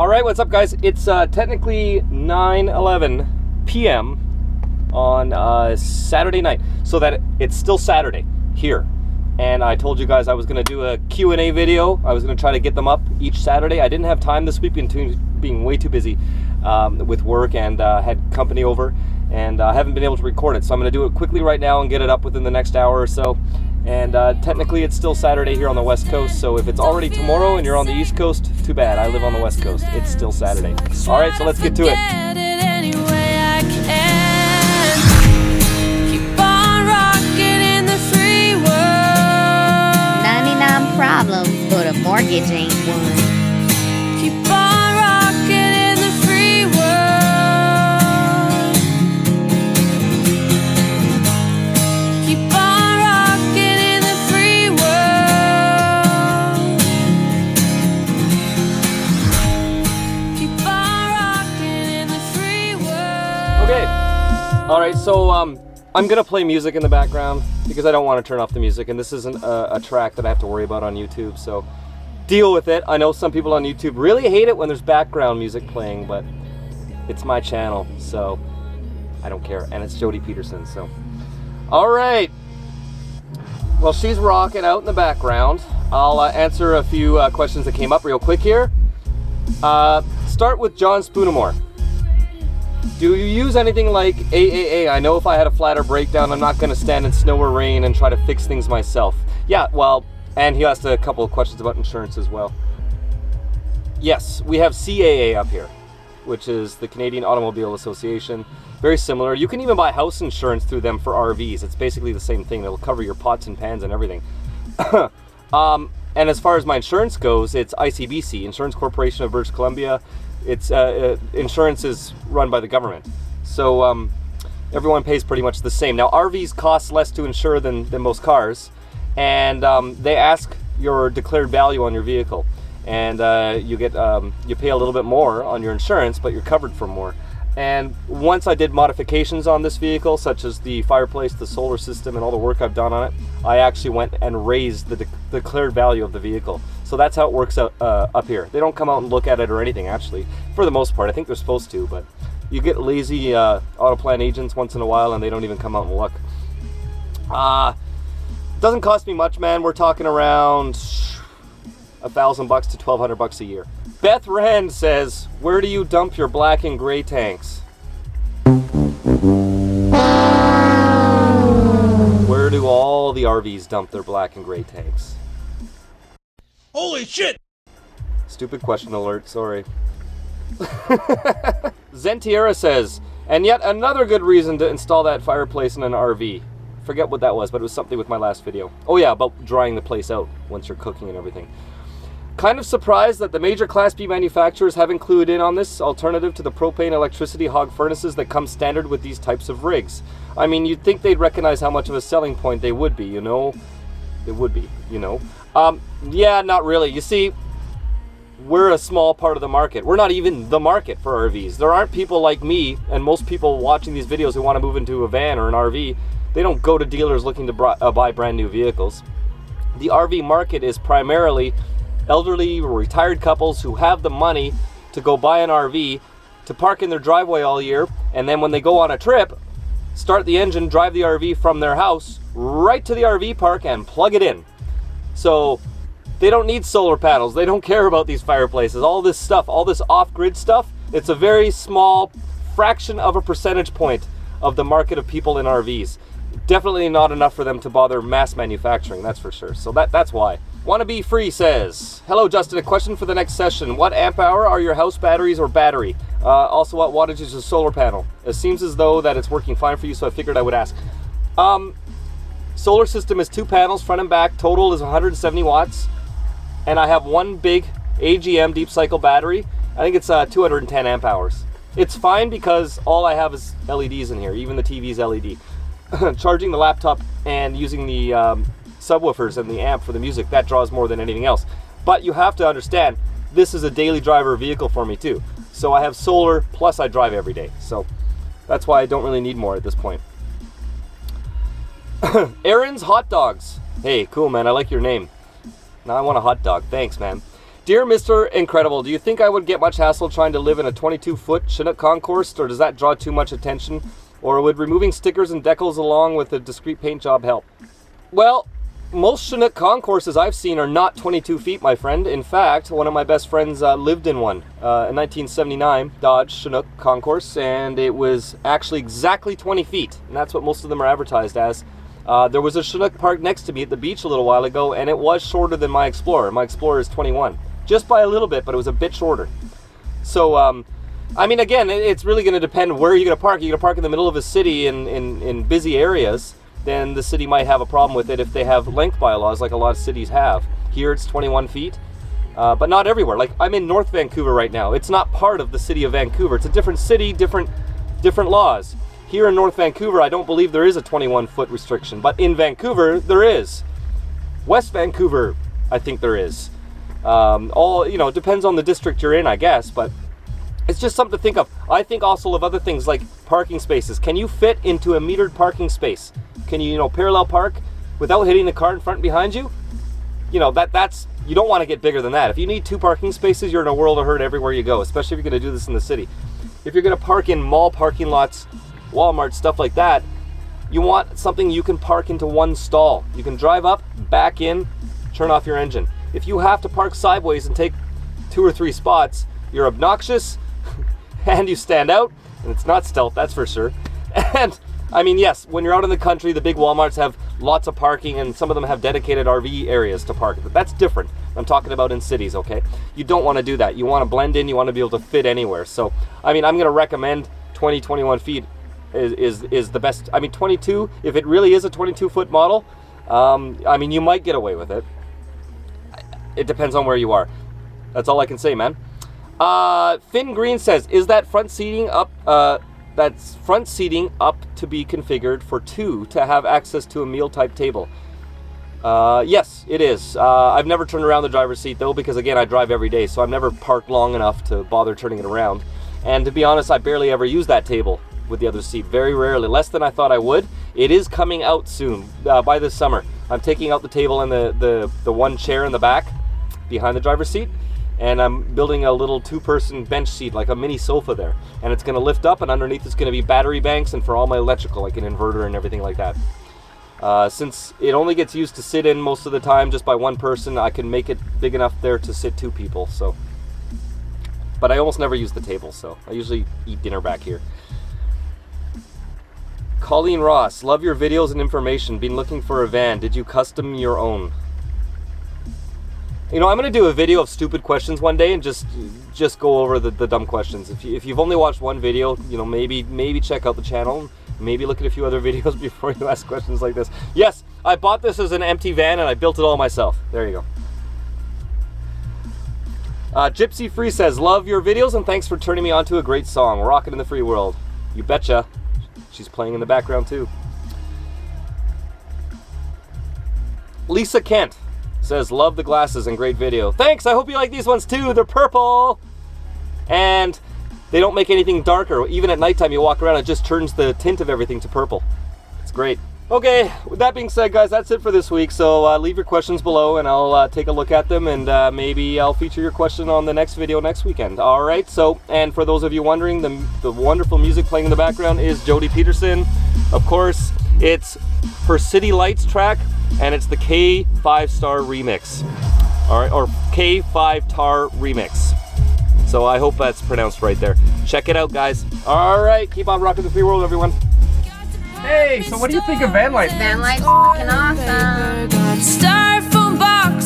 Alright, what's up guys? It's technically 9:11 p.m. on Saturday night. So that it's still Saturday here. And I told you guys I was going to do a Q&A video. I was going to try to get them up each Saturday. I didn't have time this week being way too busy with work and had company over. And I haven't been able to record it. So I'm going to do it quickly right now and get it up within the next hour or so. And technically it's still Saturday here on the West Coast, so if it's already tomorrow and you're on the East Coast, too bad. I live on the West Coast. It's still Saturday. Alright, so let's get to it. 99 problems, but a mortgage ain't one. Keep on rocking in the free world. Keep on. Alright, so I'm gonna play music in the background because I don't want to turn off the music, and this isn't a track that I have to worry about on YouTube, so deal with it. I know some people on YouTube really hate it when there's background music playing, but it's my channel, so I don't care, and it's Jody Peterson, so. Alright, well, she's rocking out in the background. I'll answer a few questions that came up real quick here. Start with John Spoonamore. Do you use anything like AAA? I know if I had a flat or breakdown, I'm not going to stand in snow or rain and try to fix things myself. Yeah, well, and he asked a couple of questions about insurance as well. Yes, we have CAA up here, which is the Canadian Automobile Association. Very similar. You can even buy house insurance through them for RVs. It's basically the same thing. They'll cover your pots and pans and everything. And as far as my insurance goes, it's ICBC, Insurance Corporation of British Columbia. It's insurance is run by the government, so everyone pays pretty much the same. Now RVs cost less to insure than most cars, and they ask your declared value on your vehicle, and you pay a little bit more on your insurance, but you're covered for more. And once I did modifications on this vehicle, such as the fireplace, the solar system, and all the work I've done on it, I actually went and raised the declared value of the vehicle. So that's how it works out up here. They don't come out and look at it or anything, actually. For the most part, I think they're supposed to, but you get lazy Autoplan agents once in a while, and they don't even come out and look. Doesn't cost me much, man. We're talking around $1,000 to $1,200 a year. Beth Rand says, where do you dump your black and gray tanks? Where do all the RVs dump their black and gray tanks? Holy shit! Stupid question alert, sorry. Zentiera says, and yet another good reason to install that fireplace in an RV. Forget what that was, but it was something with my last video. Oh yeah, about drying the place out once you're cooking and everything. Kind of surprised that the major Class B manufacturers have included in on this alternative to the propane electricity hog furnaces that come standard with these types of rigs. I mean, you'd think they'd recognize how much of a selling point they would be, you know? It would be, you know? Yeah, not really. You see, we're a small part of the market. We're not even the market for RVs. There aren't people like me and most people watching these videos who want to move into a van or an RV. They don't go to dealers looking to buy brand new vehicles. The RV market is primarily elderly or retired couples who have the money to go buy an RV, to park in their driveway all year, and then when they go on a trip, start the engine, drive the RV from their house right to the RV park and plug it in. So they don't need solar panels. They don't care about these fireplaces. All this stuff, all this off-grid stuff, it's a very small fraction of a percentage point of the market of people in RVs. Definitely not enough for them to bother mass manufacturing, that's for sure. So that's why. Wanna Be Free says, hello Justin, a question for the next session. What amp hour are your house batteries or battery? Also, what wattage is your solar panel? It seems as though that it's working fine for you, so I figured I would ask. Solar system is 2 panels, front and back. Total is 170 watts. And I have one big AGM deep cycle battery. I think it's 210 amp hours. It's fine because all I have is LEDs in here, even the TV's LED. Charging the laptop and using the subwoofers and the amp for the music, that draws more than anything else. But you have to understand, this is a daily driver vehicle for me too. So I have solar, plus I drive every day. So that's why I don't really need more at this point. Aaron's Hot Dogs. Hey, cool man, I like your name. Now I want a hot dog. Thanks, man. Dear Mr. Incredible, do you think I would get much hassle trying to live in a 22-foot Chinook concourse, or does that draw too much attention? Or would removing stickers and decals along with a discreet paint job help? Well, most Chinook concourses I've seen are not 22 feet, my friend. In fact, one of my best friends lived in one, a 1979 Dodge Chinook concourse, and it was actually exactly 20 feet, and that's what most of them are advertised as. There was a Chinook parked next to me at the beach a little while ago, and it was shorter than my Explorer. My Explorer is 21. Just by a little bit, but it was a bit shorter. So, I mean, again, it's really going to depend where you're going to park. You're going to park in the middle of a city in busy areas, then the city might have a problem with it if they have length bylaws like a lot of cities have. Here it's 21 feet, but not everywhere. Like, I'm in North Vancouver right now. It's not part of the city of Vancouver. It's a different city, different laws. Here in North Vancouver, I don't believe there is a 21-foot restriction, but in Vancouver, there is. West Vancouver, I think there is. It depends on the district you're in, I guess, but it's just something to think of. I think also of other things like parking spaces. Can you fit into a metered parking space? Can you, parallel park without hitting the car in front and behind you? That's, you don't want to get bigger than that. If you need 2 parking spaces, you're in a world of hurt everywhere you go, especially if you're going to do this in the city. If you're going to park in mall parking lots, Walmart, stuff like that, you want something you can park into one stall. You can drive up, back in, turn off your engine. If you have to park sideways and take 2 or 3 spots, you're obnoxious and you stand out, and it's not stealth, that's for sure. And I mean, yes, when you're out in the country, the big Walmarts have lots of parking, and some of them have dedicated RV areas to park. But that's different. I'm talking about in cities, okay? You don't want to do that. You want to blend in, you want to be able to fit anywhere. So, I mean, I'm going to recommend 20, 21 feet is the best. I mean, 22, if it really is a 22-foot model, I mean, you might get away with it. It depends on where you are. That's all I can say, man. Finn Green says, is that front seating up, that's front seating up to be configured for 2 to have access to a meal type table? Yes, it is. I've never turned around the driver's seat though, because again, I drive every day, so I've never parked long enough to bother turning it around. And to be honest, I barely ever use that table with the other seat, very rarely, less than I thought I would. It is coming out soon, by this summer. I'm taking out the table and the one chair in the back behind the driver's seat, and I'm building a little 2-person bench seat, like a mini sofa there, and it's going to lift up, and underneath it's going to be battery banks and for all my electrical, like an inverter and everything like that. Since it only gets used to sit in most of the time just by one person, I can make it big enough there to sit 2 people. So, but I almost never use the table, so I usually eat dinner back here. Colleen Ross, love your videos and information. Been looking for a van. Did you custom your own? I'm going to do a video of stupid questions one day and just go over the dumb questions. If you've only watched one video, maybe check out the channel. Maybe look at a few other videos before you ask questions like this. Yes, I bought this as an empty van and I built it all myself. There you go. Gypsy Free says, love your videos and thanks for turning me on to a great song. Rockin' in the free world. You betcha. She's playing in the background too. Lisa Kent says, love the glasses and great video. Thanks, I hope you like these ones too. They're purple. And they don't make anything darker. Even at nighttime you walk around, it just turns the tint of everything to purple. It's great. Okay, with that being said, guys, that's it for this week. So leave your questions below and I'll take a look at them, and maybe I'll feature your question on the next video next weekend. All right, so, and for those of you wondering, the wonderful music playing in the background is Jody Peterson. Of course, it's her City Lights track, and it's the K5 Star remix. All right, or K5 Tar remix. So I hope that's pronounced right there. Check it out, guys. All right, keep on rocking the free world, everyone. Hey, so what do you think of van life? Van life's fucking awesome. Styrofoam box